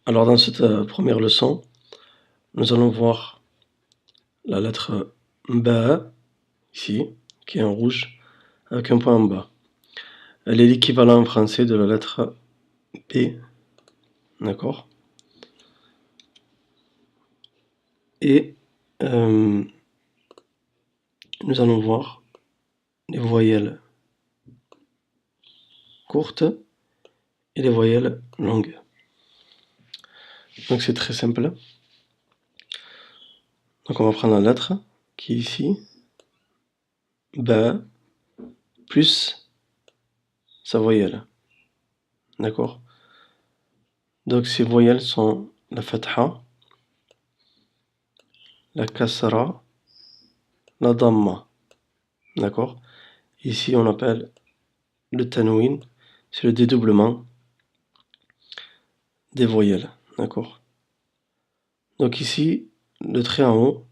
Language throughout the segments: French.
Alors dans cette première leçon, nous allons voir la lettre Ba, ici, qui est en rouge, avec un point en bas. Elle est l'équivalent en français de la lettre B, d'accord? Et nous allons voir les voyelles courtes et les voyelles longues. Donc c'est très simple. Donc on va prendre la lettre qui est ici, Ba, plus sa voyelle. D'accord? Donc ces voyelles sont la fatha, la kasra, la damma. D'accord? Ici on appelle le tanwin, c'est le dédoublement des voyelles. D'accord? Donc ici, le trait en haut,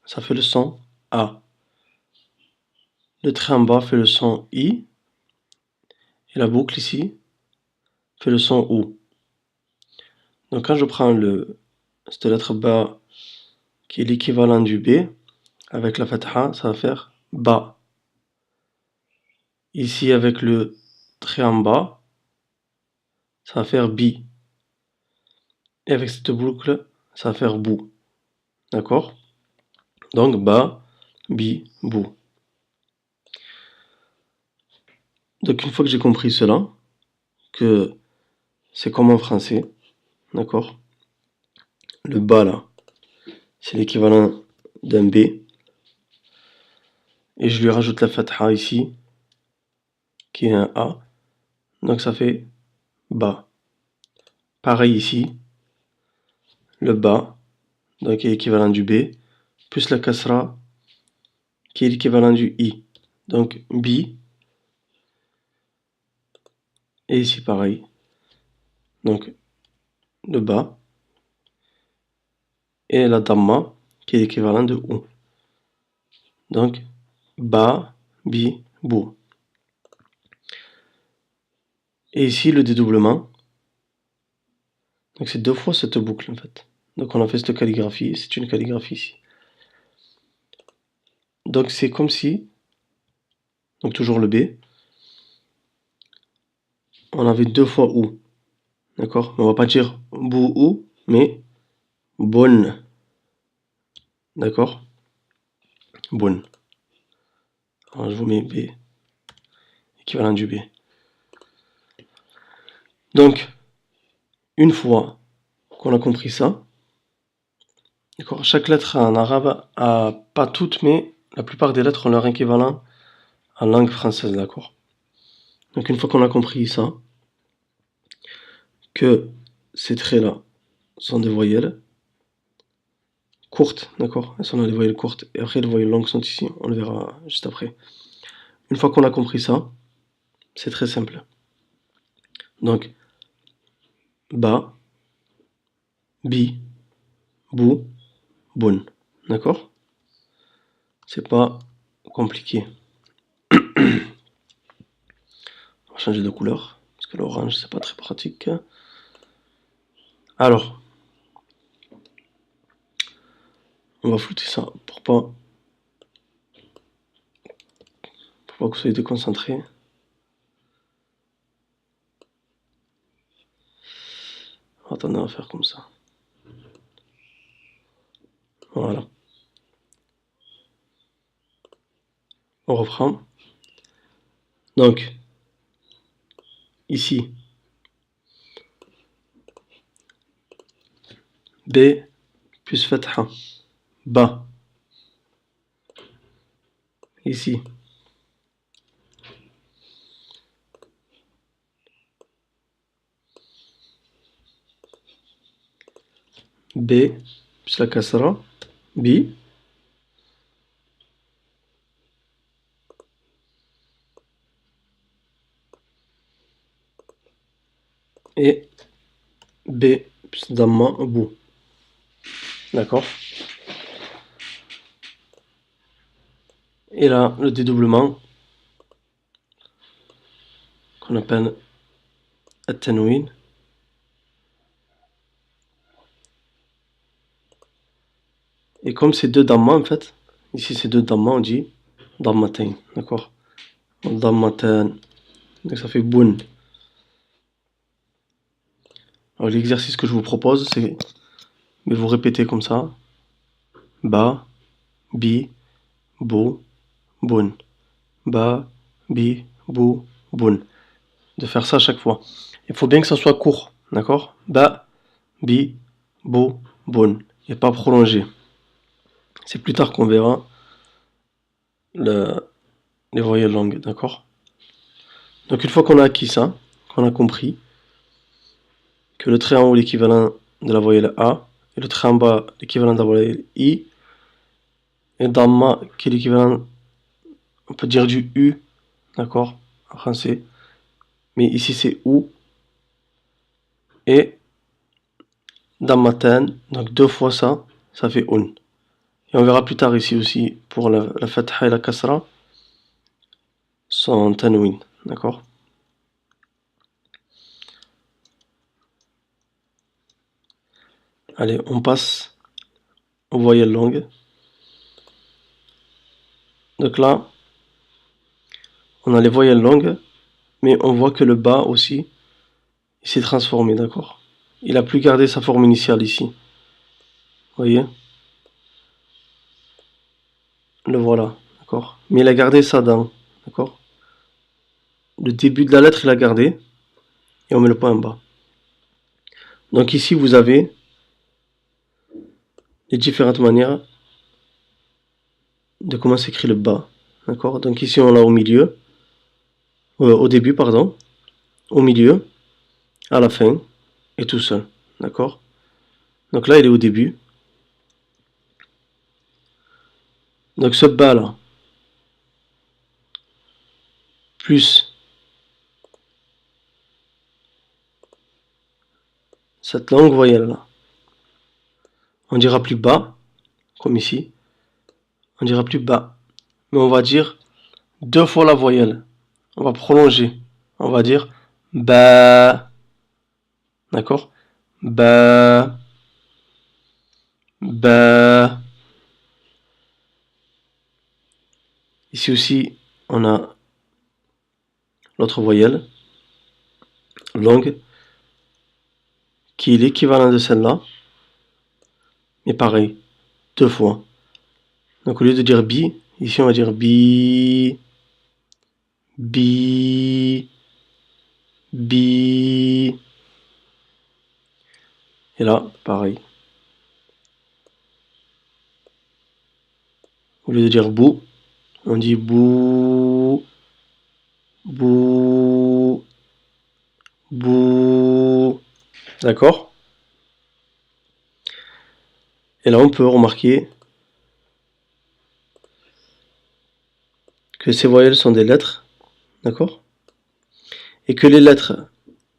ça fait le son A. Le trait en bas fait le son I. Et la boucle ici fait le son OU. Donc quand je prends cette lettre Ba qui est l'équivalent du B, avec la fatha, ça va faire Ba. Ici avec le trait en bas, ça va faire Bi. Et avec cette boucle, ça va faire Bou. D'accord? Donc Ba, Bi, Bou. Donc une fois que j'ai compris cela, que c'est comme en français, d'accord? Le Ba là, c'est l'équivalent d'un B. Et je lui rajoute la fatha ici, qui est un A. Donc ça fait Ba. Pareil ici, le Ba, donc qui est l'équivalent du B, plus la Kasra, qui est l'équivalent du I. Donc Bi. Et ici pareil. Donc le Ba. Et la Damma, qui est l'équivalent de OU. Donc Ba, Bi, Bou. Et ici le dédoublement. Donc c'est deux fois cette boucle en fait. Donc on a fait cette calligraphie, c'est une calligraphie ici. Donc c'est comme si, donc toujours le B, on avait deux fois OU. D'accord? On va pas dire bou ou, mais bonne. D'accord? Bonne. Alors je vous mets B, équivalent du B. Donc, une fois qu'on a compris ça, d'accord, chaque lettre en arabe a pas toutes, mais la plupart des lettres ont leur équivalent en langue française, d'accord? Donc une fois qu'on a compris ça, que ces traits-là sont des voyelles courtes, d'accord? Elles sont dans les voyelles courtes, et après les voyelles longues sont ici, on le verra juste après. Une fois qu'on a compris ça, c'est très simple. Donc, Ba, Bi, Bou, Boun. D'accord? C'est pas compliqué. On va changer de couleur, parce que l'orange, c'est pas très pratique. Alors, on va flouter ça pour pas que vous soyez déconcentrés. Attendez, on va faire comme ça. Voilà. On reprend. Donc, ici, B plus fatha. Ba. Ici. B plus la kasra. Bi. Et B plus damma bou. D'accord? Et là, le dédoublement qu'on appelle at-tanwin. Et comme c'est deux damma en fait, ici c'est deux damma, on dit dammatain, d'accord? Dammatan, donc ça fait boun. Alors l'exercice que je vous propose, c'est de vous répéter comme ça, ba, bi, bo, boun, ba, bi, bo, boun. De faire ça à chaque fois. Il faut bien que ça soit court, d'accord? Ba, bi, bo, boun. Et pas prolongé. C'est plus tard qu'on verra les voyelles longues, d'accord? Donc une fois qu'on a acquis ça, qu'on a compris que le trait en haut est l'équivalent de la voyelle A, et le trait en bas l'équivalent de la voyelle I, et Damma qui est l'équivalent, on peut dire du U, d'accord, en français, mais ici c'est OU, et Dammatan, donc deux fois ça, ça fait UN. Et on verra plus tard ici aussi, pour la fatha et la kasra, sont tanwin, d'accord? Allez, on passe aux voyelles longues. Donc là, on a les voyelles longues, mais on voit que le bas aussi, il s'est transformé, d'accord? Il a plus gardé sa forme initiale ici. Vous voyez? Le voilà, d'accord? Mais il a gardé sa dent, d'accord? Le début de la lettre, il a gardé, et on met le point en bas. Donc ici, vous avez les différentes manières de comment s'écrit le bas, d'accord? Donc ici, on l'a au milieu, au début, pardon, au milieu, à la fin, et tout seul, d'accord? Donc là, il est au début. Donc ce bas là, plus cette longue voyelle là, on dira plus bas, comme ici, on dira plus bas, mais on va dire deux fois la voyelle, on va prolonger, on va dire ba, d'accord? Ba, ba. Ici aussi, on a l'autre voyelle, longue, qui est l'équivalent de celle-là, mais pareil, deux fois. Donc au lieu de dire bi, ici on va dire bi, bi, bi. Et là, pareil. Au lieu de dire bou, on dit bou, bou, bou. D'accord? Et là, on peut remarquer que ces voyelles sont des lettres, d'accord? Et que les lettres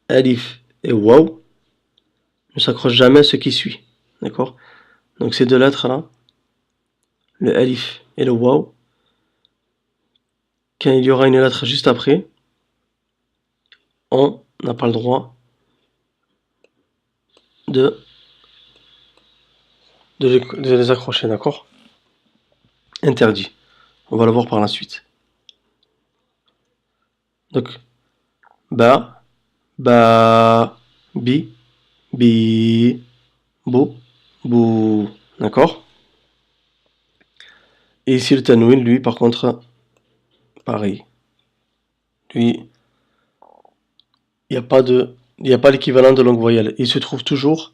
alif et waw ne s'accrochent jamais à ce qui suit, d'accord? Donc ces deux lettres-là, le alif et le waw, quand il y aura une lettre juste après, on n'a pas le droit de les accrocher, d'accord? Interdit. On va le voir par la suite. Donc, ba, ba, bi, bi, bo, bou. D'accord? Et ici, le tanwin, lui, par contre, pareil. Lui, il n'y a pas l'équivalent de longue voyelle. Il se trouve toujours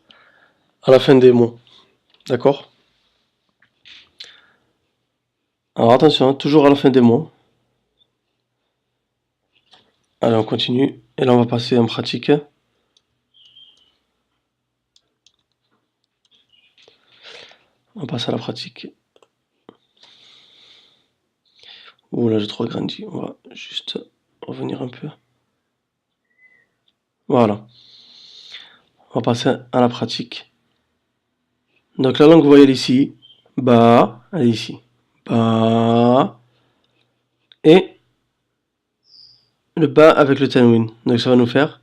à la fin des mots. D'accord? Alors attention, toujours à la fin des mots. Allez, on continue. Et là, on va passer en pratique. On passe à la pratique. Ouh là, j'ai trop agrandi. On va juste revenir un peu. Voilà. On va passer à la pratique. Donc la langue voyelle ici, ba, elle est ici. Ba. Et le ba avec le tanwin. Donc ça va nous faire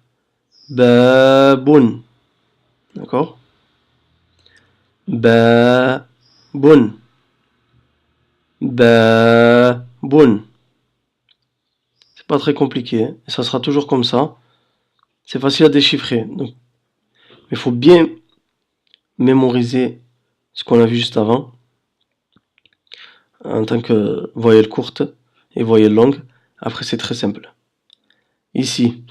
baboun. D'accord? Ba, bun, bun. C'est pas très compliqué, hein. Et ça sera toujours comme ça. C'est facile à déchiffrer. Donc, il faut bien mémoriser ce qu'on a vu juste avant en tant que voyelle courte et voyelle longue. Après, c'est très simple. Ici,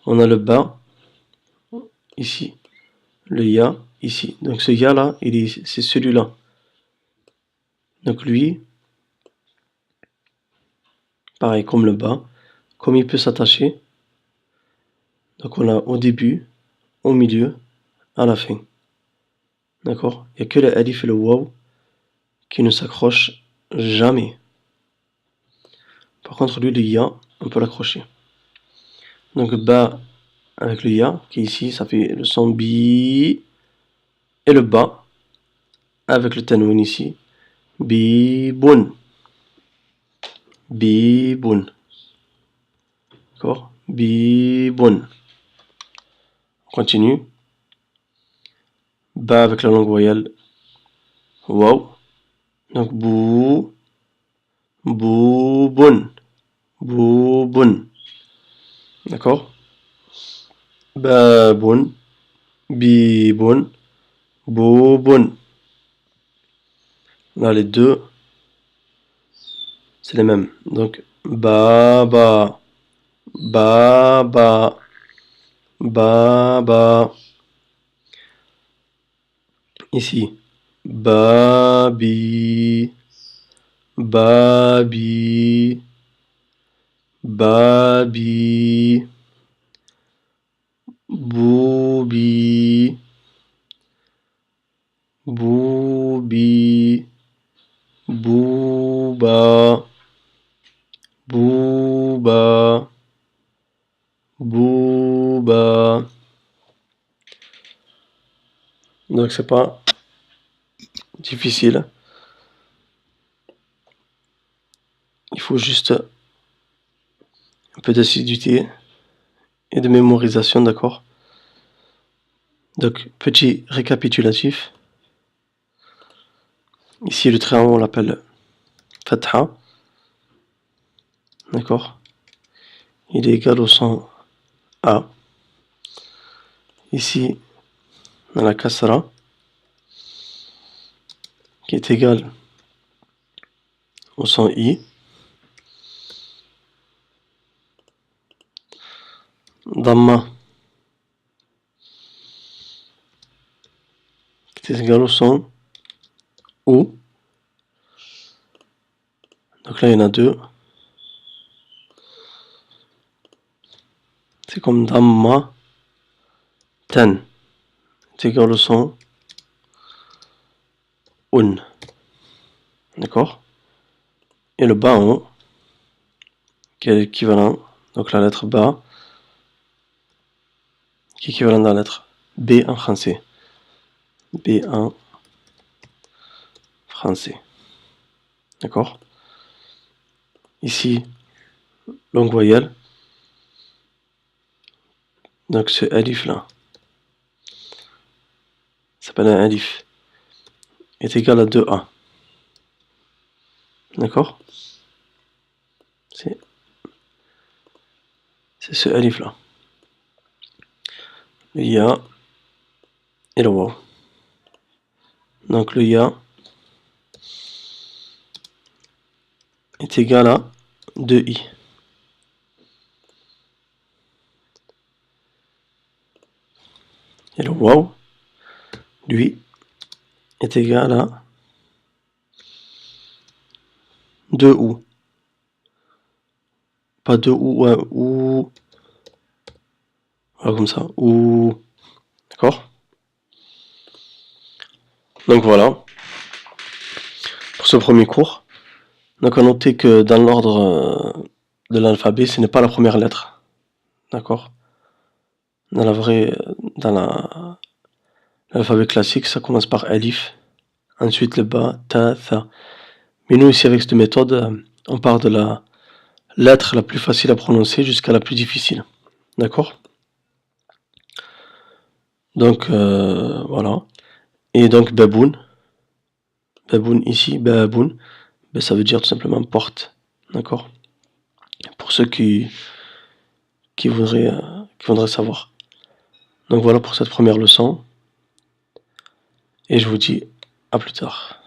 on a le ba, ici, le ya, ici. Donc ce ya là, c'est celui-là. Donc lui, pareil comme le ba, comme il peut s'attacher. Donc on a au début, au milieu, à la fin. D'accord? Il n'y a que le alif et le waw qui ne s'accrochent jamais. Par contre, lui, le ya, on peut l'accrocher. Donc ba avec le ya, qui est ici, ça fait le son bi. Et le ba, avec le tanwin ici, bi bun. Bi bun. D'accord? Bi bun. On continue. Ba avec la langue voyelle. Waw. Donc bou. Bou bun. Bou bun. D'accord? Ba bun. Bi bun. Bou bun. Là, les deux, c'est les mêmes. Donc, ba, ba, ba, ba, ba, ba. Ici, ba, bi, ba, bi, ba, bi, bou, bi, bou, bi, bou, ba, bou, ba, bou, ba. Donc c'est pas difficile. Il faut juste un peu d'assiduité et de mémorisation, d'accord? Donc petit récapitulatif. Ici le triangle on l'appelle fatha. D'accord? Il est égal au son A. Ici on a la kasra qui est égal au son I. Damma qui est égal au son O. Donc là il y en a deux. C'est comme damma tan. C'est égal au son un. D'accord? Et le bas en haut qui est l'équivalent, donc la lettre ba qui est équivalent de la lettre B en français. B en français. D'accord? Ici, longue voyelle. Donc ce alif là s'appelle un alif est égal à 2A. D'accord? C'est ce alif là. Le ya et le waw. Donc le ya est égal à 2i. Et le waw, lui, est égal à 2ou. Pas 2ou, un ou. Voilà, comme ça. Ou. D'accord? Donc voilà. Pour ce premier cours. Donc à noter que dans l'ordre de l'alphabet, ce n'est pas la première lettre. D'accord? Dans l'alphabet classique, ça commence par alif. Ensuite le ba, ta, tha. Mais nous ici avec cette méthode, on part de la lettre la plus facile à prononcer jusqu'à la plus difficile. D'accord? Donc voilà. Et donc baboun. Baboun ici, baboun. Ben, ça veut dire tout simplement porte. D'accord? Pour ceux qui voudraient savoir. Donc voilà pour cette première leçon. Et je vous dis à plus tard.